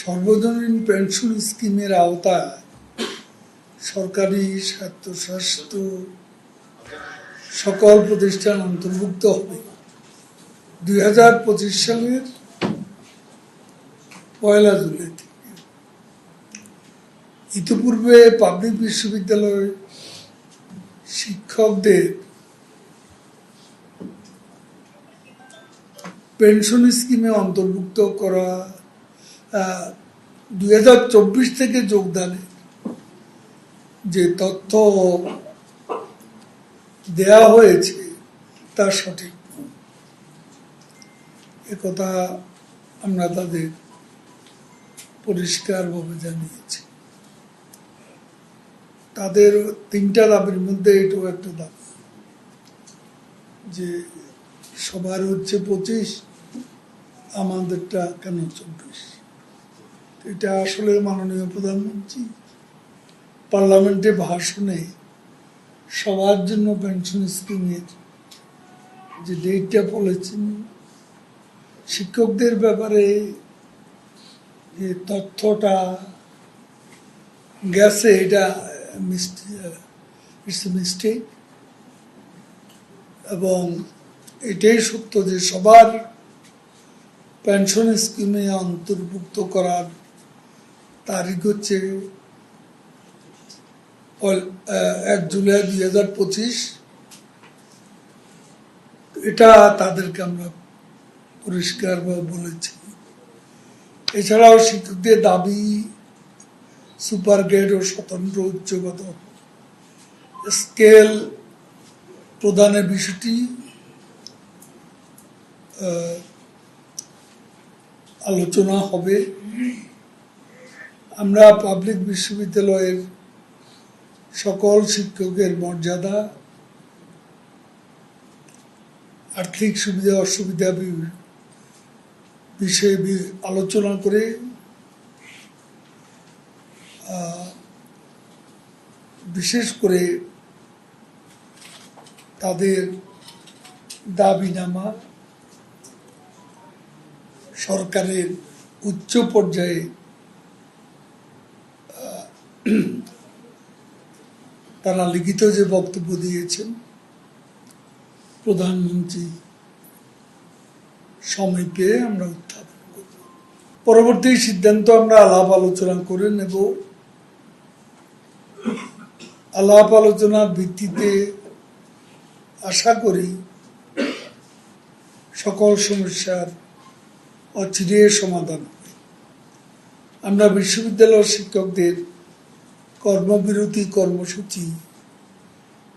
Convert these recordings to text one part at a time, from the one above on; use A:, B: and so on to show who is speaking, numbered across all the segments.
A: সর্বজনীন পেনশন স্কিমের আওতায় সরকারি স্বায়ত্তশাসিত সকল প্রতিষ্ঠান অন্তর্ভুক্ত হবে 2025 সালের 1 জুলাই থেকে। ইতিপূর্বে পাবলিক বিশ্ববিদ্যালয় শিক্ষকদের পেনশন স্কিমে অন্তর্ভুক্ত করা 2024 থেকে যোগদানের যে তথ্য দেয়া হয়েছে তা সঠিক নয়। একথা আমরা তাদের পরিষ্কারভাবে জানিয়েছি। তাদের 3টা দাবির মধ্যে এটাও একটা দাবি যে সবার হচ্ছে 25, আমাদেরটা কেন 24। এটা আসলে মাননীয় প্রধানমন্ত্রী পার্লামেন্টে ভাষণে সবার জন্য পেনশন স্কিমের যে ডেটটা বলেছেন, শিক্ষকদের ব্যাপারে যে তথ্যটা গেছে এটা ইটস এ মিস্টেক, এবং এটাই সত্য যে সবার পেনশন স্কিমে অন্তর্ভুক্ত করার তারিখ হচ্ছে 1 জুলাই 2025। এটা তাদেরকে আমরা পরিষ্কারভাবে বলেছি। এছাড়াও শিক্ষকদের দাবি সুপার গ্রেড ও স্বতন্ত্র উচ্চগত স্কেল প্রদানের বিষয়টি আলোচনা হবে। আমরা পাবলিক বিশ্ববিদ্যালয়ের সকল শিক্ষকের মর্যাদা, আর্থিক সুবিধা অসুবিধা বিষয়ে আলোচনা করে বিশেষ করে তাদের দাবিনামা সরকারের উচ্চ পর্যায়ে তারা লিখিত যে বক্তব্য দিয়েছেন প্রধানমন্ত্রী সমীপে আমরা উত্থাপন করব। পরবর্তী সিদ্ধান্ত আমরা আলাপ আলোচনা করে নেব। আলাপ আলোচনার ভিত্তিতে আশা করি সকল সমস্যার অচিরে সমাধান হবে। আমরা বিশ্ববিদ্যালয় শিক্ষকদের কর্মবিরতি কর্মসূচি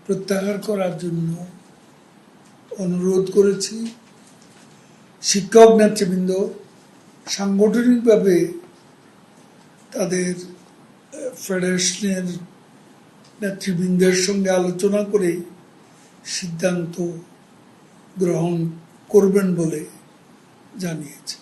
A: প্রত্যাহার করার জন্য অনুরোধ করেছি। শিক্ষক নেতৃবৃন্দ সাংগঠনিকভাবে তাদের ফেডারেশনের নেতৃবৃন্দের সঙ্গে আলোচনা করে সিদ্ধান্ত গ্রহণ করবেন বলে জানিয়েছে।